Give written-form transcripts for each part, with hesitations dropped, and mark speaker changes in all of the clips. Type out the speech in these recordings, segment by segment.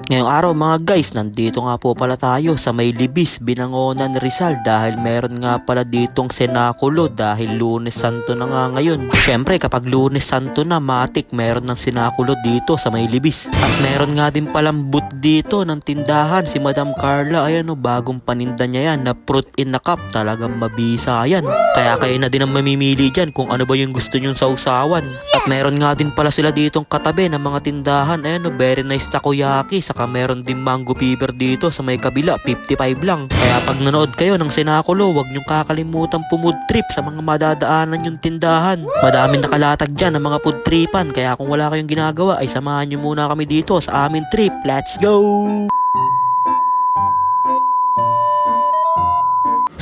Speaker 1: Ngayong araw mga guys, nandito nga po pala tayo sa may Libis, Binangonan, Rizal dahil meron nga pala ditong senakulo dahil Lunes Santo na nga ngayon. Syempre kapag Lunes Santo na, matik meron ng senakulo dito sa may Libis. At meron nga din palang booth dito ng tindahan si Madam Carla. Ayan o, bagong paninda niya yan na fruit in a cup, talagang mabisa yan. Kaya kayo na din ang mamimili dyan kung ano ba yung gusto nyong sausawan. At meron nga din pala sila ditong katabi ng mga tindahan. Ayan o, very nice takoyaki. Saka meron din mango fever dito sa may kabila, 55 lang. Kaya pag nanood kayo ng senakulo, huwag nyong kakalimutan pumood trip sa mga madadaanan yung tindahan. Madaming nakalatag dyan ng mga food tripan. Kaya kung wala kayong ginagawa ay samahan nyo muna kami dito sa aming trip. Let's go!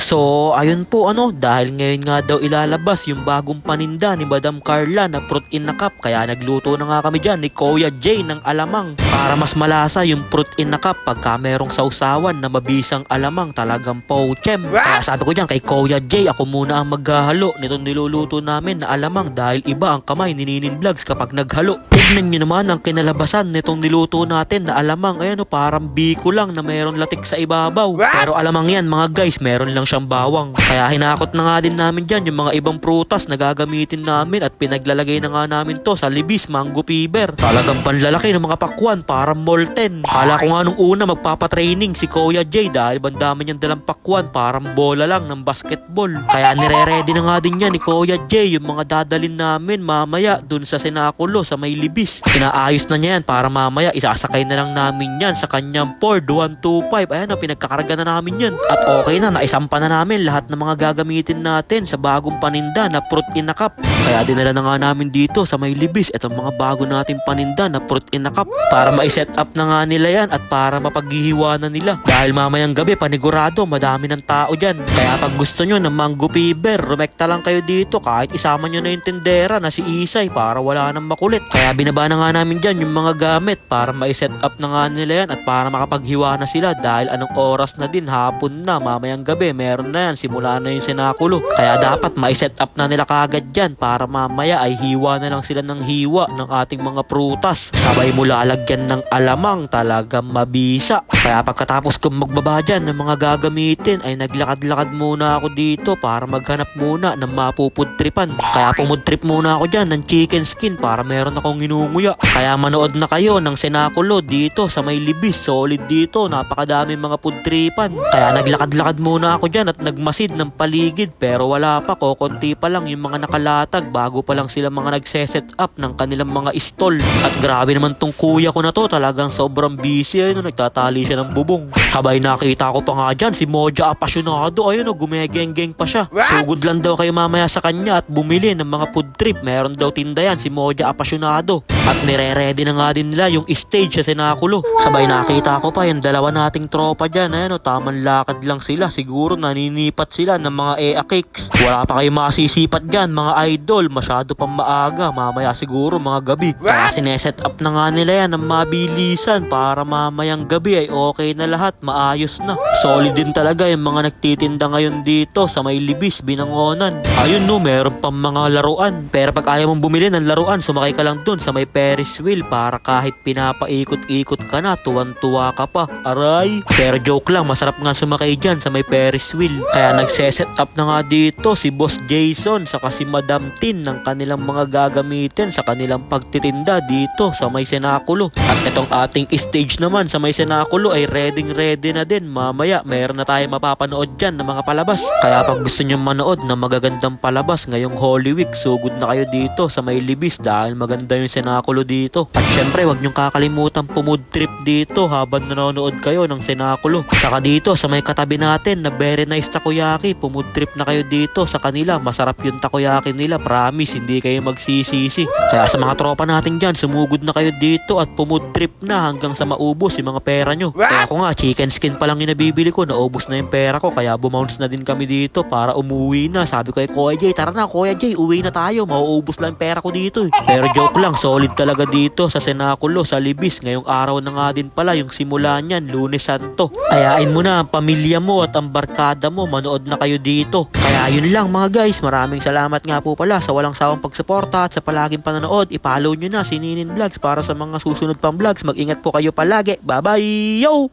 Speaker 1: So, ayun po dahil ngayon nga daw ilalabas yung bagong paninda ni Madam Carla na fruit in a cup, kaya nagluto na nga kami dyan ni Kuya Jay ng alamang para mas malasa yung fruit in a cup pagka merong sausawan na mabisang alamang, talagang pouchem. Kaya sabi ko dyan kay Kuya Jay, ako muna ang maghahalo nitong niluluto namin na alamang dahil iba ang kamay ni Ninin Vlogs kapag naghalo. Tignan nyo naman ang kinalabasan nitong niluto natin na alamang. Ayan parang biko lang na meron latik sa ibabaw. Pero alamang yan mga guys, meron lang siyang bawang. Kaya hinakot na nga din namin dyan yung mga ibang prutas na gagamitin namin at pinaglalagay na nga namin to sa Libis mango fever. Talagang panlalaki ng mga pakwan, parang molten. Kala ko nga nung una magpapatraining si Kuya Jay dahil bandami niyang dalang pakwan, parang bola lang ng basketball. Kaya nire-ready na nga din niya ni Kuya Jay yung mga dadalin namin mamaya dun sa senakulo sa may Libis. Inaayos na niya yan para mamaya isasakay na lang namin yan sa kanyang Ford 125. Ayan na, pinagkakarga na namin yan. At okay na, naisampa na namin lahat ng mga gagamitin natin sa bagong paninda na fruit in a cup. Kaya dinala na nga namin dito sa may Libis itong mga bago nating paninda na fruit in a cup para ma-set up na nga nila yan at para mapaghihiwa na nila. Dahil mamayang gabi panigurado madami ng tao dyan. Kaya pag gusto nyo ng mango fever, rumekta lang kayo dito kahit isama nyo na yung tindera na si Isay para wala nang makulit. Kaya binaba na nga namin dyan yung mga gamit para ma-set up na nga nila yan at para makapaghiwa na sila dahil anong oras na din, hapon na, mamayang gabi meron na yan, simula na yung senakulo. Kaya dapat ma-set up na nila kagad dyan para mamaya ay hiwa na lang sila ng hiwa ng ating mga prutas. Sabay mo lalagyan ng alamang, talagang mabisa. Kaya pagkatapos kong magbaba dyan ng mga gagamitin ay naglakad-lakad muna ako dito para maghanap muna ng mapupudtripan. Kaya pumudtrip muna ako dyan ng chicken skin para meron akong inunguya. Kaya manood na kayo ng senakulo dito sa may Libis. Solid dito, napakadaming mga pudtripan. Kaya naglakad-lakad muna ako dyan at nagmasid ng paligid pero wala pa, konti pa lang yung mga nakalatag bago pa lang sila mga nagse-set up ng kanilang mga stall. At grabe naman tong kuya ko na to, talagang sobrang busy. Ayun, nagtatali siya ng bubong. Sabay nakita ko pa nga dyan si Moja Apasionado. Ayun, gumegeng-geng pa siya. Sugod lang daw kayo mamaya sa kanya at bumili ng mga food trip. Meron daw tinda yan si Moja Apasionado. At nire-ready na nga din nila yung stage sa senakulo. Sabay nakita ko pa yung dalawa nating tropa dyan. Ayun, tamang lakad lang sila. Siguro naninipat sila ng mga EA cakes. Wala pa kayo masisipat dyan mga idol, masyado pang maaga, mamaya siguro mga gabi. Kaya sineset up na nga nila yan ng mabilisan para mamayang gabi ay okay na lahat, maayos na. Solid din talaga yung mga nagtitinda ngayon dito sa may Libis, Binangonan. Ayun meron pang mga laruan. Pero pag ayaw mong bumili ng laruan, sumakay ka lang dun sa may Ferris wheel para kahit pinapaikot-ikot ka na, tuwan-tuwa ka pa. Aray! Pero joke lang, masarap nga sumakay dyan sa may Ferris wheel. Kaya nagse-set up na nga dito si Boss Jason saka si Madam Tin ng kanilang mga gagamitin sa kanilang pagtitinda dito sa may senakulo. At itong ating stage naman sa may senakulo ay ready na din. Mamaya meron na tayo mapapanood dyan ng mga palabas. Kaya pag gusto nyo manood ng magagandang palabas ngayong Holy Week, sugod na kayo dito sa may Libis dahil maganda yung senakulo dito. At syempre wag nyong kakalimutan pumood trip dito habang nanonood kayo ng senakulo. Saka dito sa may katabi natin na very nice takoyaki, pumood trip na kayo dito sa kanila. Masarap yung takoyaki nila, promise, hindi kayo magsisisi. Kaya sa mga tropa natin dyan, sumugod na kayo dito at pumood trip na hanggang sa maubos yung mga pera nyo. Kaya ako nga, chicken chicken skin pa lang yung nabibili ko, naubos na yung pera ko, kaya bumounce na din kami dito para umuwi na. Sabi ko kay Kuya Jay, tara na Kuya Jay, uwi na tayo, mauubos lang yung pera ko dito eh. Pero joke lang, solid talaga dito sa Senaculo, sa Libis. Ngayong araw na nga din pala yung simula niyan, Lunes Santo. Ayain mo na ang pamilya mo at ang barkada mo, manood na kayo dito. Kaya yun lang mga guys, maraming salamat nga po pala sa walang sawang pagsuporta at sa palaging panonood. I-follow nyo na si Ninin Vlogs para sa mga susunod pang vlogs. Mag-ingat po kayo palagi. Bye bye! Yo!